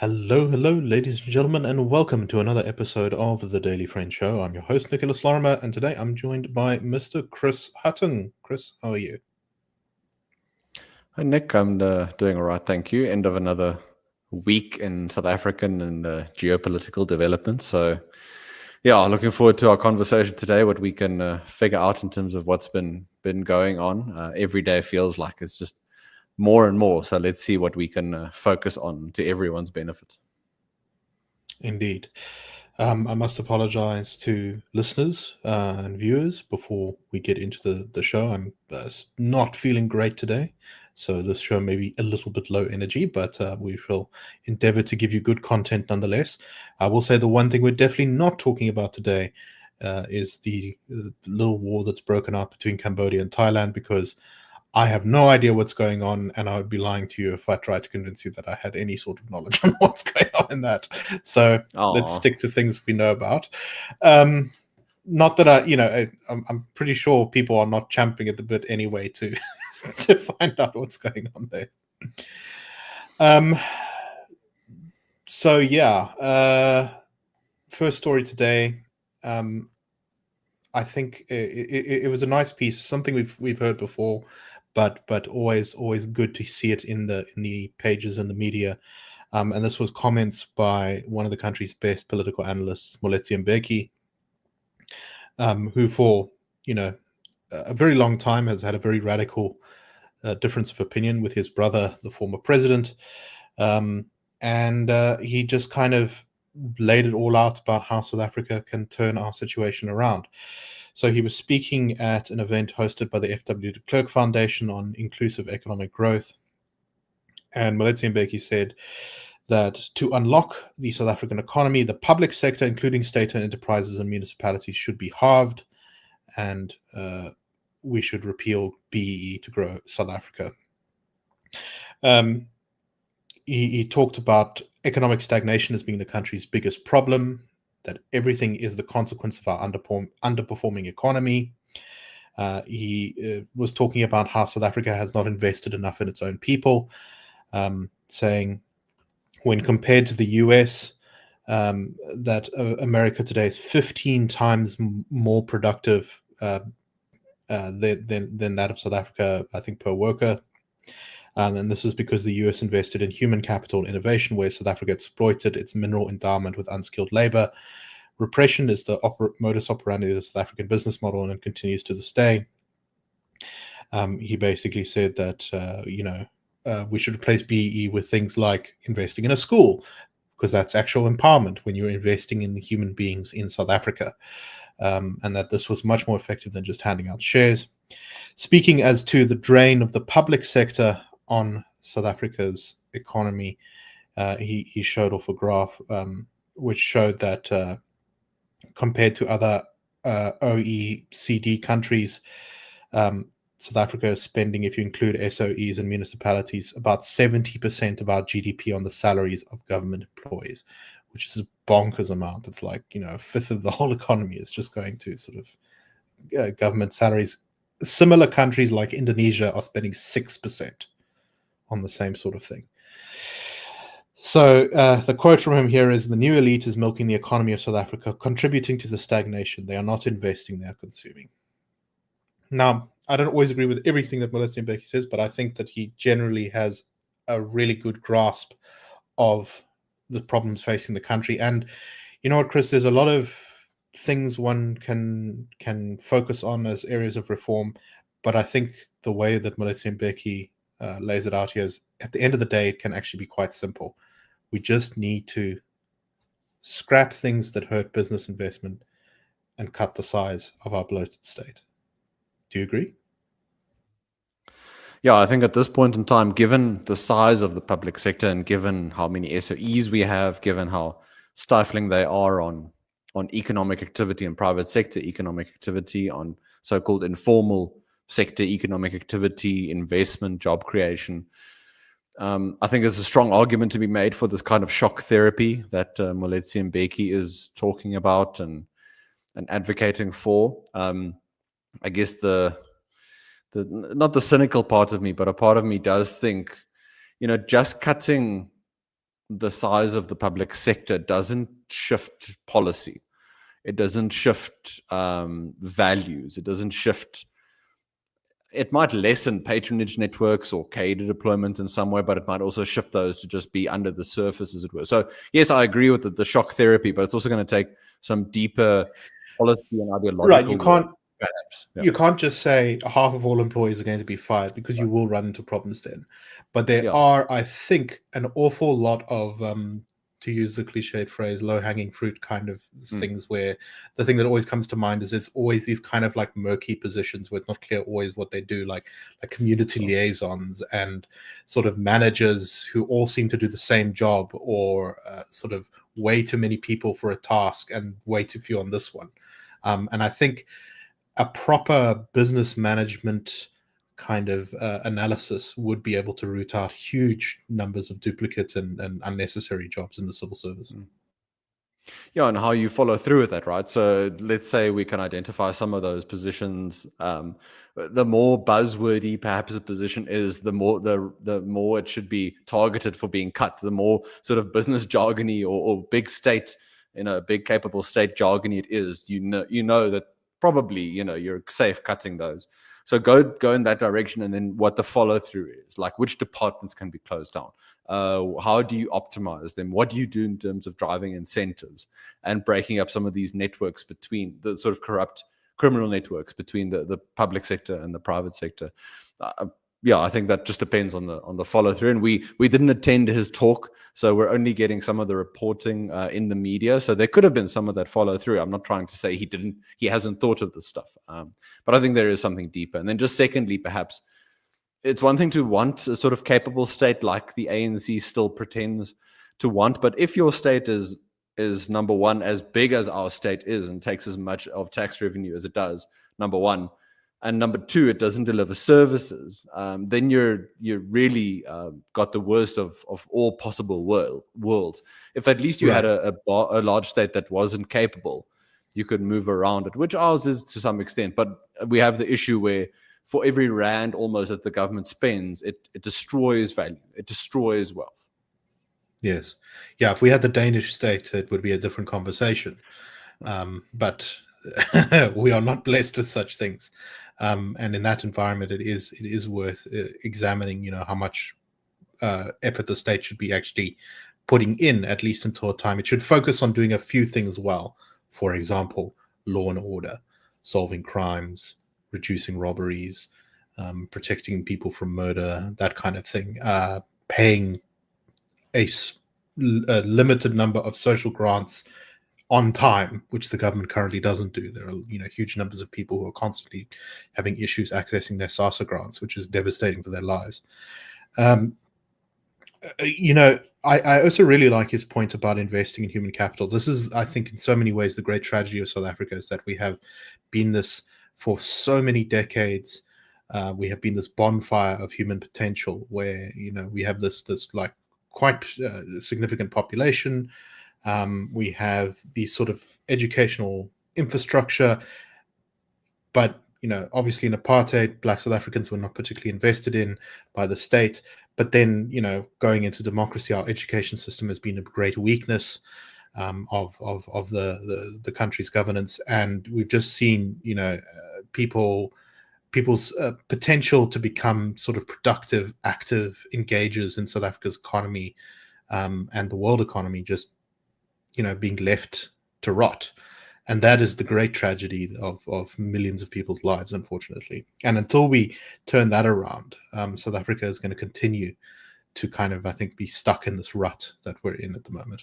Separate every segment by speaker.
Speaker 1: Hello, ladies and gentlemen, and welcome to another episode of the Daily Friend Show. I'm your host, Nicholas Lorimer, and today I'm joined by Mr. Chris Hattingh. Chris, how are you?
Speaker 2: Hi, Nick. I'm doing all right, thank you. End of another week in South African and geopolitical developments. So, yeah, looking forward to our conversation today, what we can figure out in terms of what's been going on. Every day feels like it's just more and more. So let's see what we can focus on to everyone's benefit.
Speaker 1: Indeed. I must apologize to listeners and viewers before we get into the show. I'm not feeling great today, so this show may be a little bit low energy, but we will endeavor to give you good content nonetheless. I will say the one thing we're definitely not talking about today is the little war that's broken out between Cambodia and Thailand, because I have no idea what's going on, and I would be lying to you if I tried to convince you that I had any sort of knowledge on what's going on in that. So let's stick to things we know about. Not that I'm pretty sure people are not champing at the bit anyway to to find out what's going on there. So yeah, first story today. I think it was a nice piece, something we've heard before, but always good to see it in the pages and the media. And this was comments by one of the country's best political analysts, Moeletsi Mbeki, who for a very long time has had a very radical difference of opinion with his brother, the former president, and he just kind of laid it all out about how South Africa can turn our situation around. So he was speaking at an event hosted by the F.W. de Klerk Foundation on inclusive economic growth. And Mallet Becki said that to unlock the South African economy, the public sector, including state-owned enterprises and municipalities, should be halved, and we should repeal BEE to grow South Africa. He talked about economic stagnation as being the country's biggest problem, that everything is the consequence of our underperforming economy. He was talking about how South Africa has not invested enough in its own people, saying when compared to the US, that America today is 15 times more productive than that of South Africa, I think, per worker. And this is because the US invested in human capital and innovation, where South Africa exploited its mineral endowment with unskilled labor. Repression is the modus operandi of the South African business model, and it continues to this day. He basically said that, we should replace BEE with things like investing in a school, because that's actual empowerment when you're investing in the human beings in South Africa, and that this was much more effective than just handing out shares. Speaking as to the drain of the public sector on South Africa's economy, he showed off a graph which showed that compared to other OECD countries, South Africa is spending, if you include SOEs and municipalities, about 70% of our GDP on the salaries of government employees, which is a bonkers amount. It's like, a fifth of the whole economy is just going to sort of government salaries. Similar countries like Indonesia are spending 6% on the same sort of thing. So the quote from him here is, "The new elite is milking the economy of South Africa, contributing to the stagnation. They are not investing, they are consuming." Now, I don't always agree with everything that Mallet Becki says, but I think that he generally has a really good grasp of the problems facing the country. And you know what, Chris, there's a lot of things one can focus on as areas of reform, but I think the way that Moeletsi Mbeki lays it out here is, at the end of the day, it can actually be quite simple. We just need to scrap things that hurt business investment and cut the size of our bloated state. Do you agree?
Speaker 2: Yeah, I think at this point in time, given the size of the public sector and given how many SOEs we have, given how stifling they are on economic activity and private sector economic activity, on so-called informal sector economic activity, investment, job creation, I think there's a strong argument to be made for this kind of shock therapy that Moeletsi Mbeki is talking about and advocating for. I guess the not the cynical part of me, but a part of me does think, just cutting the size of the public sector doesn't shift policy. It doesn't shift values. It doesn't shift. It might lessen patronage networks or cadre deployment in some way, but it might also shift those to just be under the surface, as it were. So, yes, I agree with the shock therapy, but it's also going to take some deeper policy and ideological
Speaker 1: Right. You can't.
Speaker 2: work, perhaps. Yeah.
Speaker 1: You can't just say half of all employees are going to be fired, because you will run into problems then. But there are, I think, an awful lot of, to use the cliched phrase, low-hanging fruit kind of things, where the thing that always comes to mind is there's always these kind of like murky positions where it's not clear always what they do, like community liaisons and sort of managers who all seem to do the same job, or sort of way too many people for a task and way too few on this one. And I think a proper business management kind of analysis would be able to root out huge numbers of duplicate and unnecessary jobs in the civil service.
Speaker 2: Yeah, and how you follow through with that, right? So let's say we can identify some of those positions. The more buzzwordy perhaps a position is, the more it should be targeted for being cut. The more sort of business jargony or big state, big capable state jargony it is, you know that probably you're safe cutting those. So go in that direction, and then what the follow through is, like which departments can be closed down. How do you optimize them? What do you do in terms of driving incentives and breaking up some of these networks between the sort of corrupt criminal networks between the public sector and the private sector? I think that just depends on the follow through. And we didn't attend his talk, so we're only getting some of the reporting in the media. So there could have been some of that follow through. I'm not trying to say he hasn't thought of this stuff, but I think there is something deeper. And then just secondly, perhaps it's one thing to want a sort of capable state like the ANC still pretends to want, but if your state is number one, as big as our state is, and takes as much of tax revenue as it does, number one, and number two, it doesn't deliver services, then you're really got the worst of all possible worlds. If at least you had a large state that wasn't capable, you could move around it, which ours is to some extent. But we have the issue where for every rand almost that the government spends, it destroys value, it destroys wealth.
Speaker 1: Yes. Yeah, if we had the Danish state, it would be a different conversation. But we are not blessed with such things. And in that environment, it is worth examining, how much effort the state should be actually putting in, at least until a time. It should focus on doing a few things well. For example, law and order, solving crimes, reducing robberies, protecting people from murder, that kind of thing, paying a limited number of social grants on time, which the government currently doesn't do. There are huge numbers of people who are constantly having issues accessing their SASSA grants, which is devastating for their lives. I also really like his point about investing in human capital. This is, I think, in so many ways the great tragedy of South Africa, is that we have been this for so many decades. We have been this bonfire of human potential, where we have this like quite significant population. We have these sort of educational infrastructure, but obviously in apartheid, Black South Africans were not particularly invested in by the state. But then, going into democracy, our education system has been a great weakness of the country's governance, and we've just seen people's potential to become sort of productive, active engagers in South Africa's economy and the world economy just being left to rot. And that is the great tragedy of millions of people's lives, unfortunately. And until we turn that around, South Africa is going to continue to kind of, I think, be stuck in this rut that we're in at the moment.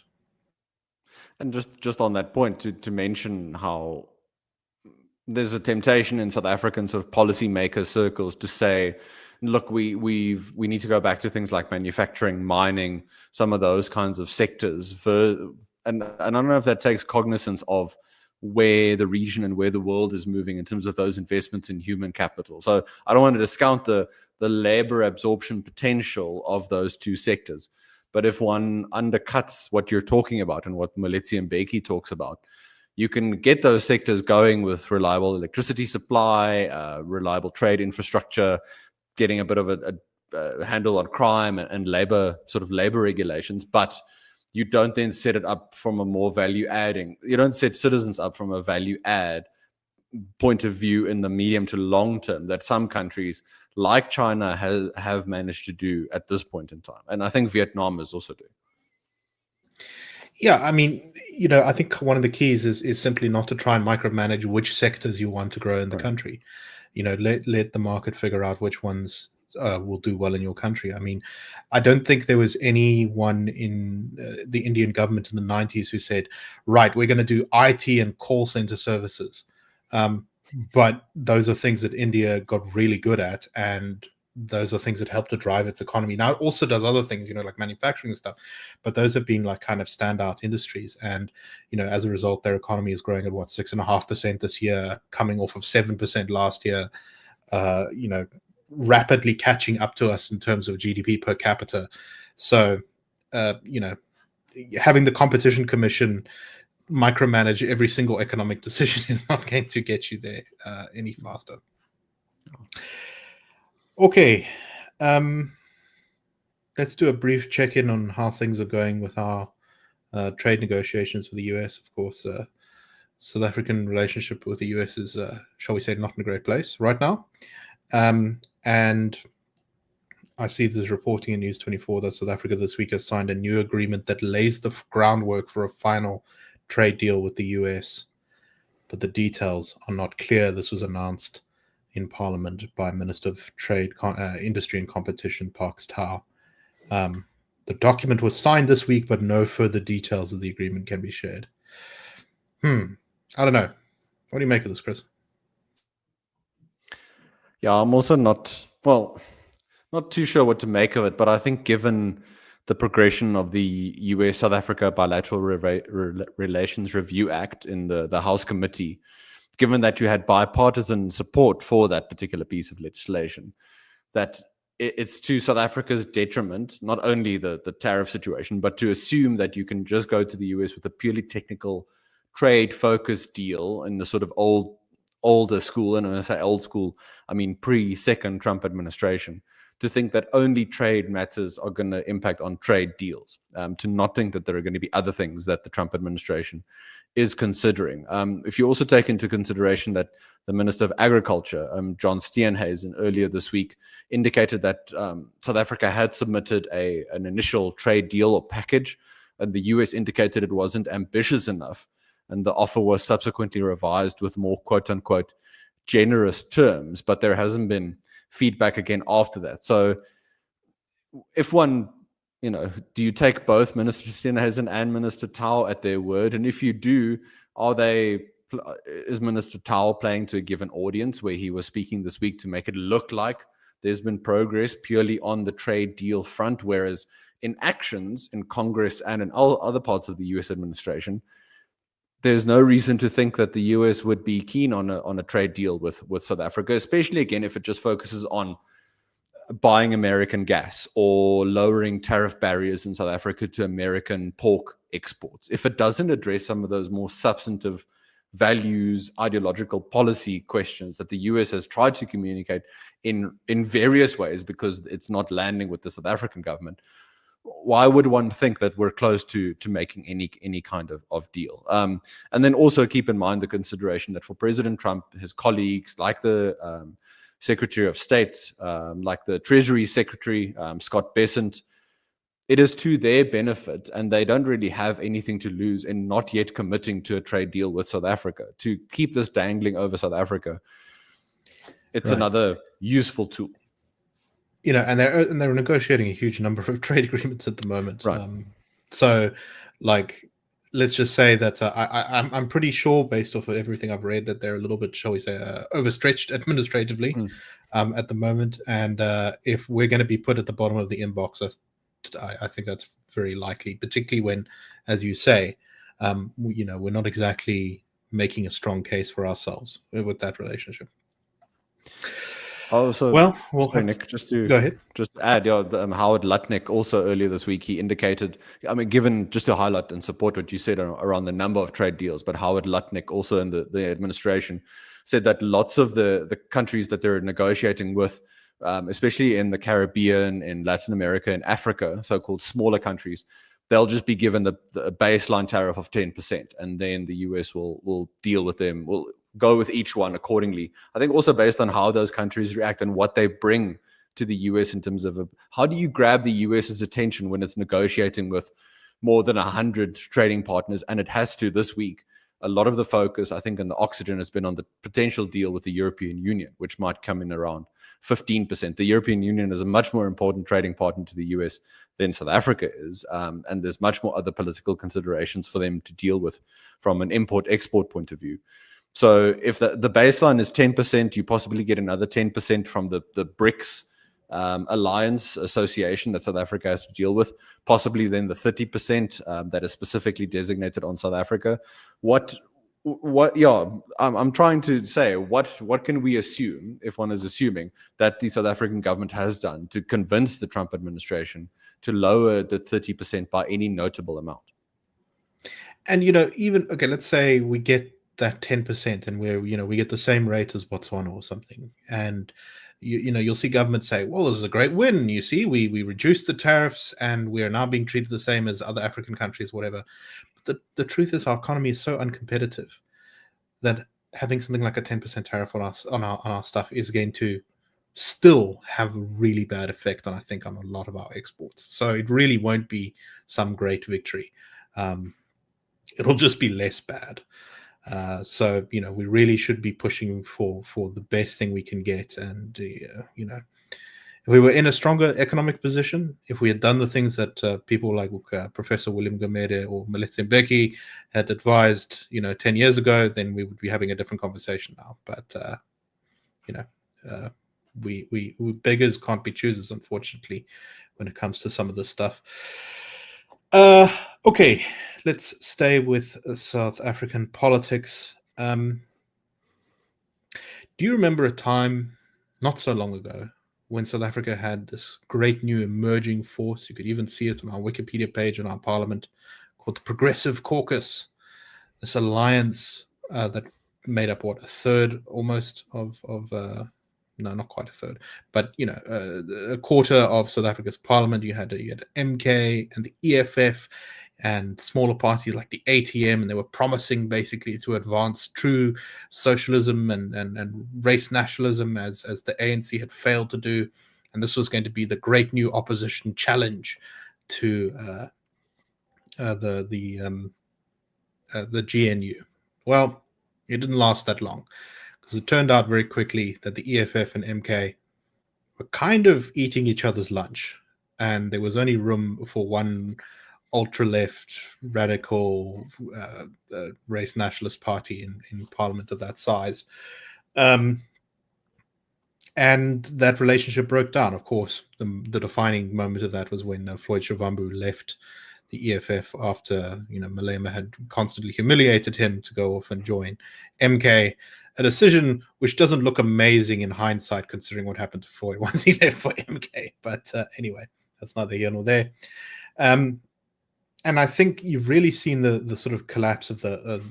Speaker 2: And just on that point, to mention how there's a temptation in South African sort of policymaker circles to say, look, we need to go back to things like manufacturing, mining, some of those kinds of sectors. And I don't know if that takes cognizance of where the region and where the world is moving in terms of those investments in human capital. So I don't want to discount the labor absorption potential of those two sectors. But if one undercuts what you're talking about and what Moeletsi Mbeki talks about, you can get those sectors going with reliable electricity supply, reliable trade infrastructure, getting a bit of a handle on crime and labor regulations. But you don't then set it up from a more value adding. You don't set citizens up from a value add point of view in the medium to long term that some countries like China have managed to do at this point in time. And I think Vietnam is also doing.
Speaker 1: Yeah, I mean, I think one of the keys is simply not to try and micromanage which sectors you want to grow in the country. Let the market figure out which ones will do well in your country. I mean, I don't think there was anyone in the Indian government in the 90s who said, right, we're going to do IT and call center services. But those are things that India got really good at, and those are things that help to drive its economy. Now it also does other things, like manufacturing and stuff, but those have been like kind of standout industries. And, as a result, their economy is growing at 6.5% this year, coming off of 7% last year, rapidly catching up to us in terms of GDP per capita. So, having the Competition Commission micromanage every single economic decision is not going to get you there any faster. Okay, let's do a brief check-in on how things are going with our trade negotiations with the US. Of course, South African relationship with the US is, shall we say, not in a great place right now. And I see there's reporting in News 24 that South Africa this week has signed a new agreement that lays the groundwork for a final trade deal with the US, but the details are not clear. This was announced in Parliament by Minister of Trade, Industry and Competition, Parks Tau. The document was signed this week, but no further details of the agreement can be shared. I don't know. What do you make of this, Chris?
Speaker 2: Yeah, I'm also not too sure what to make of it, but I think given the progression of the US-South Africa Bilateral Relations Review Act in the House Committee, given that you had bipartisan support for that particular piece of legislation, that it's to South Africa's detriment, not only the tariff situation, but to assume that you can just go to the US with a purely technical trade-focused deal in the sort of older school, and when I say old school, I mean pre-second Trump administration, to think that only trade matters are going to impact on trade deals, to not think that there are going to be other things that the Trump administration is considering. If you also take into consideration that the Minister of Agriculture, John Steenhuisen, earlier this week indicated that South Africa had submitted an initial trade deal or package, and the US indicated it wasn't ambitious enough, and the offer was subsequently revised with more quote-unquote generous terms, but there hasn't been feedback again after that. So if one, do you take both Minister Steenhuisen and Minister Tau at their word? And if you do, is Minister Tau playing to a given audience where he was speaking this week to make it look like there's been progress purely on the trade deal front, whereas in actions in Congress and in all other parts of the US administration, there's no reason to think that the US would be keen on a trade deal with South Africa, especially, again, if it just focuses on buying American gas or lowering tariff barriers in South Africa to American pork exports. If it doesn't address some of those more substantive values, ideological policy questions that the US has tried to communicate in various ways because it's not landing with the South African government, why would one think that we're close to making any kind of deal? And then also keep in mind the consideration that for President Trump, his colleagues, like the Secretary of State, like the Treasury Secretary, Scott Bessent, it is to their benefit, and they don't really have anything to lose in not yet committing to a trade deal with South Africa. To keep this dangling over South Africa, it's another useful tool.
Speaker 1: And they're negotiating a huge number of trade agreements at the moment.
Speaker 2: Right.
Speaker 1: So, let's just say that I'm pretty sure, based off of everything I've read, that they're a little bit, shall we say, overstretched administratively at the moment. And if we're going to be put at the bottom of the inbox, I think that's very likely, particularly when, as you say, we're not exactly making a strong case for ourselves with that relationship.
Speaker 2: Also,
Speaker 1: Well, we'll
Speaker 2: sorry,
Speaker 1: have
Speaker 2: Nick, just to
Speaker 1: go ahead.
Speaker 2: add, Howard Lutnick also earlier this week, he indicated, I mean, given, just to highlight and support what you said around the number of trade deals, but Howard Lutnick also in the administration said that lots of the countries that they're negotiating with, especially in the Caribbean, in Latin America, and Africa, so-called smaller countries, they'll just be given the baseline tariff of 10%, and then the US will deal with them, will go with each one accordingly. I think also based on how those countries react and what they bring to the US in terms of how do you grab the US's attention when it's negotiating with more than 100 trading partners, and it has to this week. A lot of the focus, I think, in the oxygen has been on the potential deal with the European Union, which might come in around 15%. The European Union is a much more important trading partner to the US than South Africa is, and there's much more other political considerations for them to deal with from an import-export point of view. So if the baseline is 10%, you possibly get another 10% from the BRICS alliance association that South Africa has to deal with, possibly then the 30% that is specifically designated on South Africa. I'm trying to say, what can we assume, if one is assuming, that the South African government has done to convince the Trump administration to lower the 30% by any notable amount?
Speaker 1: And, let's say we get that 10% and we get the same rate as Botswana or something. And, you'll see governments say, well, this is a great win. You see, we reduced the tariffs and we are now being treated the same as other African countries, whatever. But the truth is our economy is so uncompetitive that having something like a 10% tariff on our stuff is going to still have a really bad effect on a lot of our exports. So it really won't be some great victory. It'll just be less bad. So we really should be pushing for the best thing we can get. And if we were in a stronger economic position, if we had done the things that people like Professor William Gamede or Moeletsi Mbeki had advised 10 years ago, then we would be having a different conversation now. But we beggars can't be choosers, unfortunately, when it comes to some of this stuff. Okay, let's stay with South African politics. Do you remember a time not so long ago when South Africa had this great new emerging force? You could even see it on our Wikipedia page in our parliament, called the Progressive Caucus. This alliance that made up a third almost of no, not quite a third, but a quarter of South Africa's parliament. You had MK and the EFF and smaller parties like the ATM, and they were promising basically to advance true socialism and race nationalism as the ANC had failed to do. And this was going to be the great new opposition challenge to the GNU. Well, it didn't last that long, because it turned out very quickly that the EFF and MK were kind of eating each other's lunch, and there was only room for one ultra-left, radical race nationalist party in parliament of that size. And that relationship broke down. Of course, the defining moment of that was when Floyd Shivambu left the EFF after Malema had constantly humiliated him to go off and join MK. A decision which doesn't look amazing in hindsight, considering what happened to Floyd once he left for MK. But anyway, that's neither here nor there. And I think you've really seen the sort of collapse of the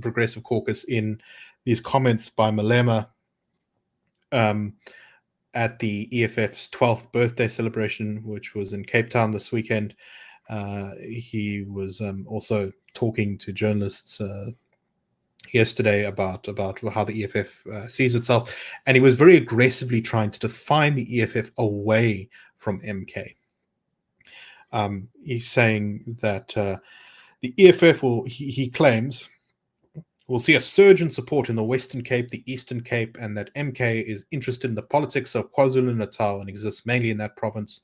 Speaker 1: Progressive Caucus in these comments by Malema at the EFF's 12th birthday celebration, which was in Cape Town this weekend. He was also talking to journalists yesterday about how the EFF sees itself, and he was very aggressively trying to define the EFF away from MK. He's saying that the EFF he claims, will see a surge in support in the Western Cape, the Eastern Cape, and that MK is interested in the politics of KwaZulu-Natal and exists mainly in that province.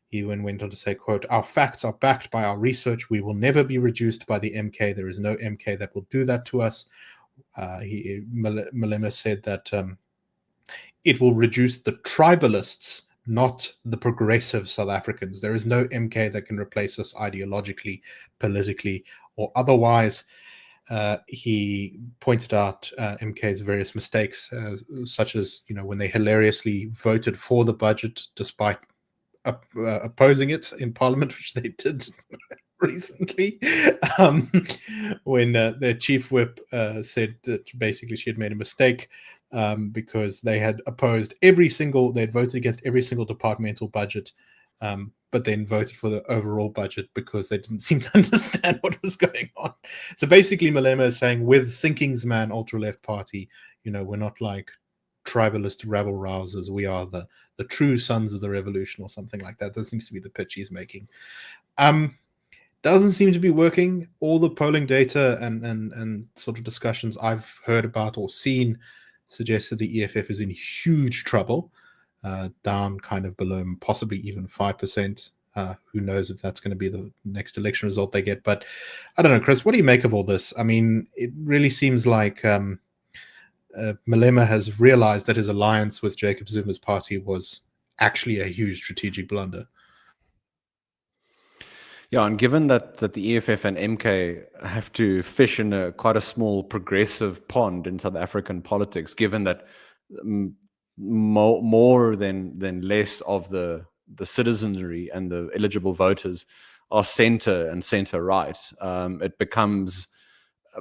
Speaker 1: He then went on to say, quote, "Our facts are backed by our research. We will never be reduced by the MK. There is no MK that will do that to us." Malema said that it will reduce the tribalists, not the progressive South Africans. There is no MK that can replace us ideologically, politically, or otherwise. he pointed out MK's various mistakes, such as when they hilariously voted for the budget despite opposing it in Parliament, which they did recently, when their chief whip said that basically she had made a mistake because they had voted against every single departmental budget, but then voted for the overall budget because they didn't seem to understand what was going on. So basically, Malema is saying, with thinking's man, ultra-left party, we're not like tribalist rabble rousers. We are the true sons of the revolution, or something like that. That seems to be the pitch he's making. Doesn't seem to be working. All the polling data and sort of discussions I've heard about or seen suggest that the EFF is in huge trouble, down kind of below possibly even 5%. Who knows if that's going to be the next election result they get. But I don't know, Chris, what do you make of all this? I mean, it really seems like Malema has realized that his alliance with Jacob Zuma's party was actually a huge strategic blunder.
Speaker 2: Yeah, and given that the EFF and MK have to fish in quite a small progressive pond in South African politics, given that more than less of the citizenry and the eligible voters are center and center right, it becomes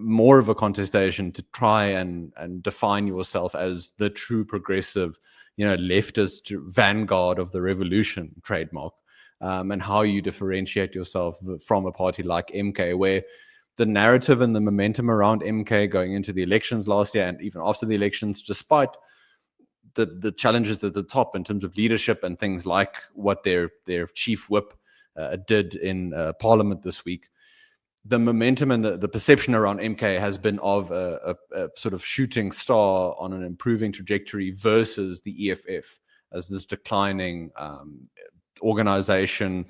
Speaker 2: more of a contestation to try and define yourself as the true progressive, leftist vanguard of the revolution trademark. And how you differentiate yourself from a party like MK, where the narrative and the momentum around MK going into the elections last year and even after the elections, despite the challenges at the top in terms of leadership and things like what their chief whip did in Parliament this week, the momentum and the perception around MK has been of a sort of shooting star on an improving trajectory versus the EFF as this declining organization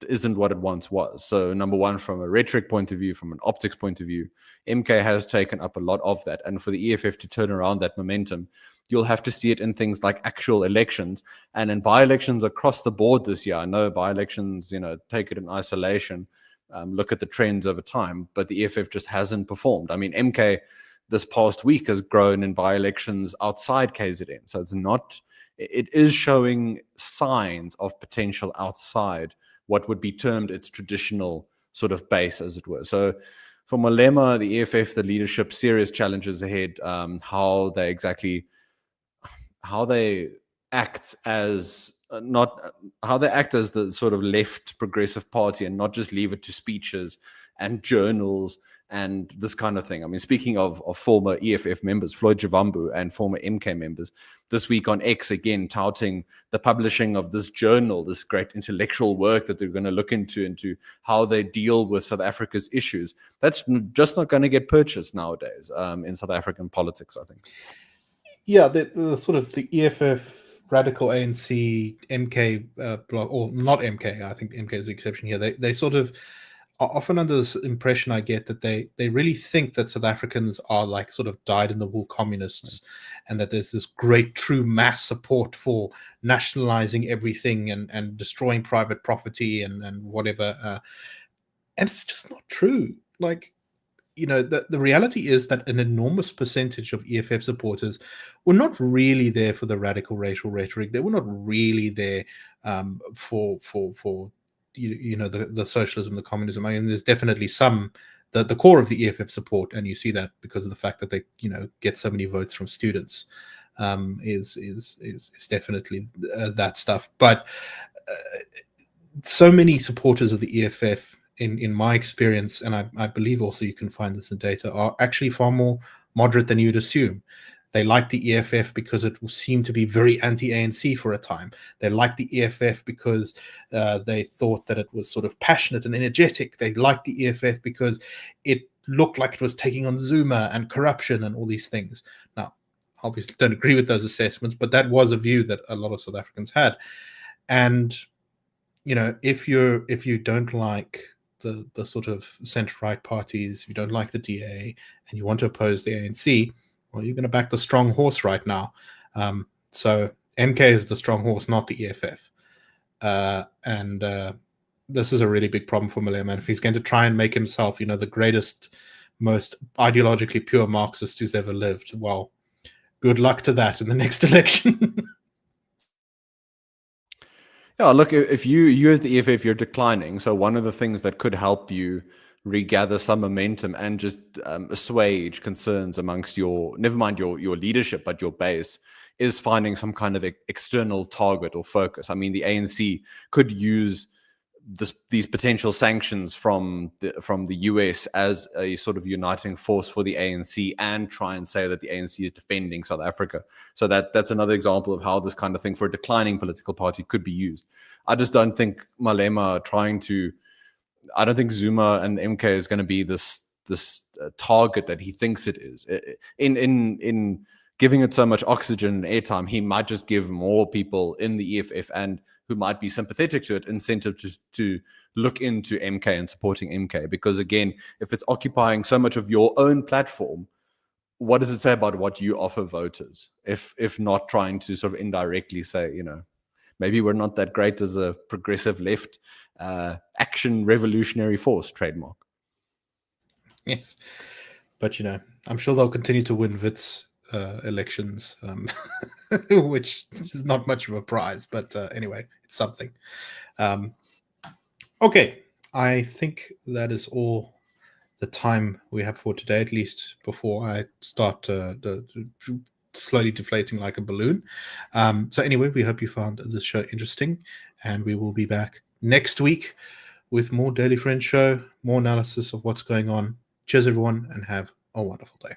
Speaker 2: isn't what it once was. So number one, from a rhetoric point of view, from an optics point of view, MK has taken up a lot of that. And for the EFF to turn around that momentum, you'll have to see it in things like actual elections and in by-elections across the board this year. I know by-elections, take it in isolation, look at the trends over time, but the EFF just hasn't performed. I mean, MK this past week has grown in by-elections outside KZN. So it is showing signs of potential outside what would be termed its traditional sort of base, as it were. So for Malema, the EFF, the leadership, serious challenges ahead. How they act as the sort of left progressive party and not just leave it to speeches and journals and this kind of thing. I mean, speaking of former EFF members, Floyd Javambu, and former MK members, this week on X again touting the publishing of this journal, this great intellectual work that they're going to look into how they deal with South Africa's issues. That's just not going to get purchased nowadays in South African politics, I think.
Speaker 1: Yeah, the sort of the EFF, radical ANC, MK bloc, or not MK, I think MK is the exception here. They sort of are often under this impression I get that they really think that South Africans are like sort of dyed-in-the-wool communists, and that there's this great true mass support for nationalizing everything and destroying private property and whatever. And it's just not true. Like, the reality is that an enormous percentage of EFF supporters were not really there for the radical racial rhetoric. They were not really there for the socialism, the communism. I mean, there's definitely the core of the EFF support, and you see that because of the fact that they get so many votes from students, is definitely that stuff. But so many supporters of the EFF, in my experience, and I believe also you can find this in data, are actually far more moderate than you'd assume. They liked the EFF because it seemed to be very anti-ANC for a time. They liked the EFF because they thought that it was sort of passionate and energetic. They liked the EFF because it looked like it was taking on Zuma and corruption and all these things. Now, obviously don't agree with those assessments, but that was a view that a lot of South Africans had. And if you don't like the sort of centre-right parties, you don't like the DA, and you want to oppose the ANC, well, you're going to back the strong horse right now. So MK is the strong horse, not the EFF. And this is a really big problem for Malema. If he's going to try and make himself, the greatest most ideologically pure Marxist who's ever lived. Well, good luck to that in the next election.
Speaker 2: Yeah, look, if you as the EFF, you're declining. So one of the things that could help you regather some momentum and just assuage concerns amongst never mind your leadership, but your base, is finding some kind of external target or focus. I mean, the ANC could use these potential sanctions from the US as a sort of uniting force for the ANC, and try and say that the ANC is defending South Africa. So that's another example of how this kind of thing for a declining political party could be used. I just don't think Malema I don't think Zuma and MK is going to be this target that he thinks it is. In giving it so much oxygen and airtime, he might just give more people in the EFF and who might be sympathetic to it incentive to look into MK and supporting MK. Because again, if it's occupying so much of your own platform, what does it say about what you offer voters? If not trying to sort of indirectly say, maybe we're not that great as a progressive left action revolutionary force trademark.
Speaker 1: Yes, but I'm sure they'll continue to win Wits elections, which is not much of a prize, but anyway, it's something. Okay, I think that is all the time we have for today, at least before I start slowly deflating like a balloon. So anyway, we hope you found this show interesting, and we will be back next week with more Daily Friends show, more analysis of what's going on. Cheers, everyone, and have a wonderful day.